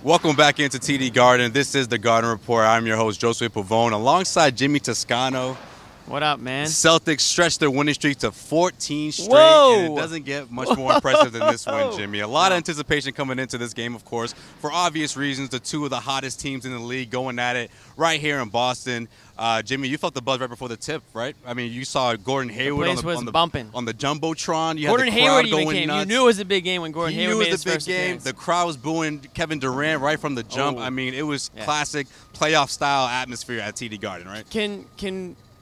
Welcome back into TD Garden. This is the Garden Report. I'm your host, Josue Pavone, alongside Jimmy Toscano. What up, man? Celtics stretched their winning streak to 14 straight, Whoa! and it doesn't get much more impressive than this win, Jimmy. A lot of anticipation coming into this game, of course, for obvious reasons. The two of the hottest teams in the league going at it right here in Boston. Jimmy, you felt the buzz right before the tip, right? I mean, you saw Gordon Hayward on the Jumbotron. You Gordon had the Hayward crowd even going came. nuts. You knew it was a big game when Gordon Hayward made his first appearance. The crowd was booing Kevin Durant right from the jump. I mean, it was classic playoff-style atmosphere at TD Garden, right?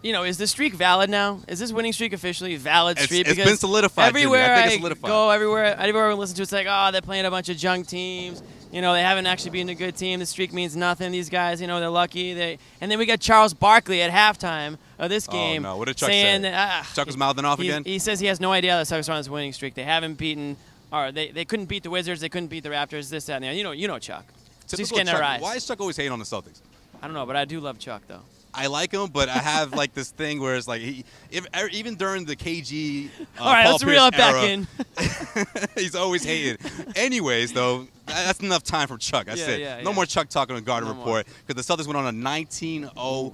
Is the streak valid now? Is this winning streak officially valid streak? It's been solidified, everywhere Jimmy. I think it's solidified. Everywhere I listen to, it's like, oh, they're playing a bunch of junk teams. You know, they haven't actually been a good team. The streak means nothing. These guys, they're lucky. And then we got Charles Barkley at halftime of this game. Oh, no. What did Chuck saying say? That, Chuck was mouthing off again? He says he has no idea the Celtics are on this winning streak. They haven't beaten, or they couldn't beat the Wizards. They couldn't beat the Raptors, this, that, and the other. You know Chuck. He's getting their eyes. Why is Chuck always hating on the Celtics? I don't know, but I do love Chuck, though. I like him, but I have like this thing where it's like even during the KG all right, Paul let's Pierce reel it back era, in. he's always hating. Anyways, though, that's enough time for Chuck. That's it. No more Chuck talking on Garden Report, because the Celtics went on a 19-0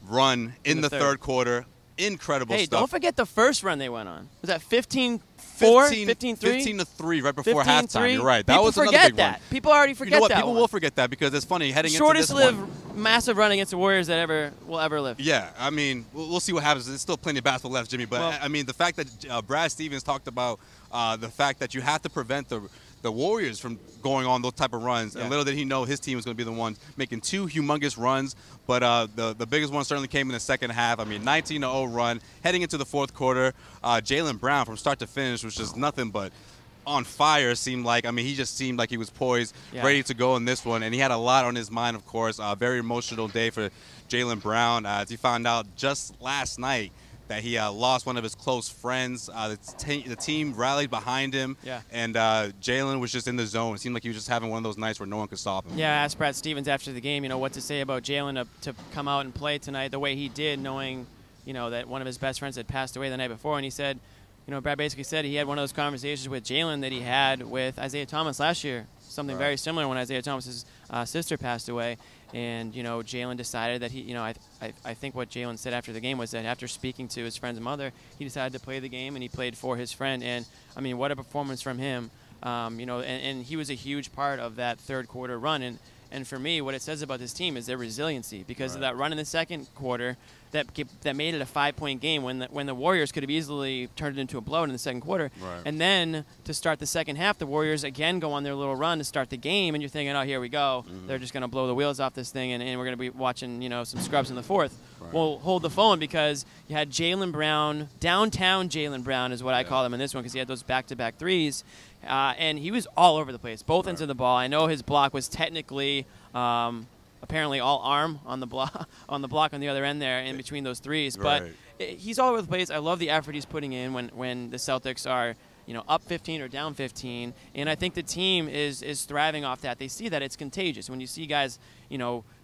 run in the third quarter. Incredible stuff. Hey, don't forget the first run they went on. Was that 15-4? 15-3 right before halftime. You're right. That was another big run. People already forget that. You know what? People will forget that, because it's funny heading into this one. Shortest-lived massive run against the Warriors that will ever live. Yeah, I mean, we'll see what happens. There's still plenty of basketball left, Jimmy. But I mean, the fact that Brad Stevens talked about the fact that you have to prevent the Warriors from going on those type of runs. And little did he know his team was going to be the ones making two humongous runs. But the biggest one certainly came in the second half. I mean, 19-0 run. Heading into the fourth quarter, Jaylen Brown from start to finish was just nothing but on fire, seemed like. I mean, he just seemed like he was poised, ready to go in this one. And he had a lot on his mind, of course. Very emotional day for Jaylen Brown. As he found out just last night that he lost one of his close friends. The team rallied behind him, and Jaylen was just in the zone. It seemed like he was just having one of those nights where no one could stop him. Yeah, I asked Brad Stevens after the game, what to say about Jaylen to come out and play tonight the way he did, knowing, that one of his best friends had passed away the night before. And he said, Brad basically said he had one of those conversations with Jaylen that he had with Isaiah Thomas last year, something very similar when Isaiah Thomas's sister passed away. And, Jaylen decided that I think what Jaylen said after the game was that after speaking to his friend's mother, he decided to play the game, and he played for his friend. And, I mean, what a performance from him. And he was a huge part of that third quarter run. And for me, what it says about this team is their resiliency, because of that run in the second quarter that made it a 5-point game when the Warriors could have easily turned it into a blowout in the second quarter. And then to start the second half, the Warriors again go on their little run to start the game, and you're thinking, oh, here we go. They're just going to blow the wheels off this thing, and we're going to be watching some scrubs in the fourth. Well, hold the phone, because you had Jaylen Brown, downtown Jaylen Brown is what I call him in this one, because he had those back-to-back threes. And he was all over the place, both ends of the ball. I know his block was technically apparently all arm on the block on the other end there in between those threes, but he's all over the place. I love the effort he's putting in when the Celtics are up 15 or down 15, and I think the team is thriving off that. They see that it's contagious when you see guys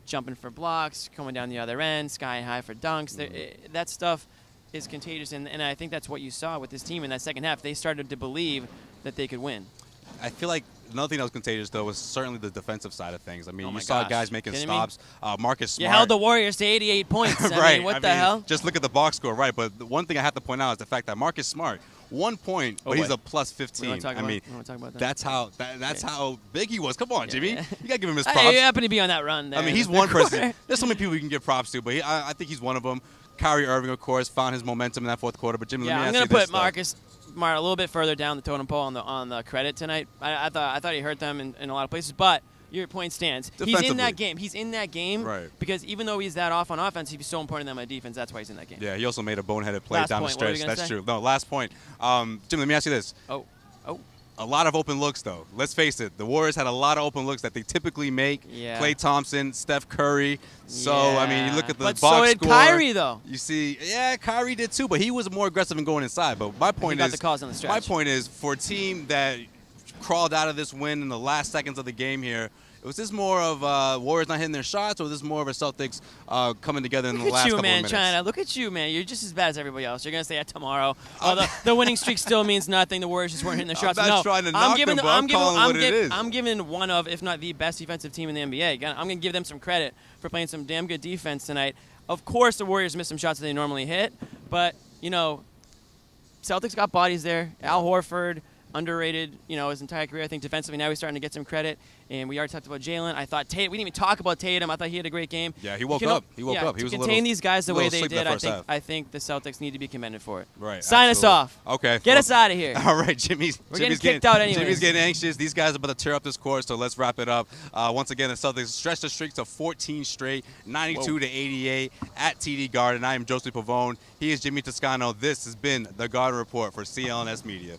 jumping for blocks, coming down the other end, sky high for dunks. That stuff is contagious, and I think that's what you saw with this team in that second half. They started to believe that they could win. I feel like another thing that was contagious, though, was certainly the defensive side of things. I mean, you saw guys making stops. Marcus Smart. You held the Warriors to 88 points. I mean, what the hell? Just look at the box score, right? But the one thing I have to point out is the fact that Marcus Smart, 1 point, but he's a plus 15. I mean, that's how big he was. Come on, Jimmy. You got to give him his props. He happened to be on that run there. I mean, he's one person. There's so many people you can give props to, but I think he's one of them. Kyrie Irving, of course, found his momentum in that fourth quarter. But Jimmy, let me ask you this. I'm going to put Marcus Smart a little bit further down the totem pole on the credit tonight. I thought he hurt them in a lot of places, but your point stands. He's in that game. He's in that game because even though he's that off on offense, he's so important to them on defense. That's why he's in that game. Yeah, he also made a boneheaded play down the stretch. That's true. No, last point. Jim, let me ask you this. A lot of open looks, though. Let's face it. The Warriors had a lot of open looks that they typically make. Klay Thompson, Steph Curry. So, I mean, you look at the box score. But so did Kyrie, though. You see, Kyrie did too, but he was more aggressive in going inside. But my point is, for a team that crawled out of this win in the last seconds of the game here, Was this more of Warriors not hitting their shots, or was this more of a Celtics coming together in the last couple of minutes? China. Look at you, man. You're just as bad as everybody else. You're going to say that tomorrow. The winning streak still means nothing. The Warriors just weren't hitting their shots. I'm not trying to knock them, but I'm calling what it is. I'm giving one of, if not the best defensive team in the NBA. I'm going to give them some credit for playing some damn good defense tonight. Of course, the Warriors missed some shots that they normally hit, but, you know, Celtics got bodies there. Al Horford, underrated, you know, his entire career. I think defensively now he's starting to get some credit. And we already talked about Jalen. I thought Tatum. We didn't even talk about Tatum. I thought he had a great game. Yeah, he woke up. He woke up. He was to contain these guys the way they did. I think the Celtics need to be commended for it. Right. Sign us off. Okay. Get us out of here. All right, We're getting kicked out anyway. Jimmy's getting anxious. These guys are about to tear up this court, so let's wrap it up. Once again, the Celtics stretched the streak to 14 straight, 92-88 at TD Garden. I am Josue Pavone. He is Jimmy Toscano. This has been the Garden Report for CLNS Media.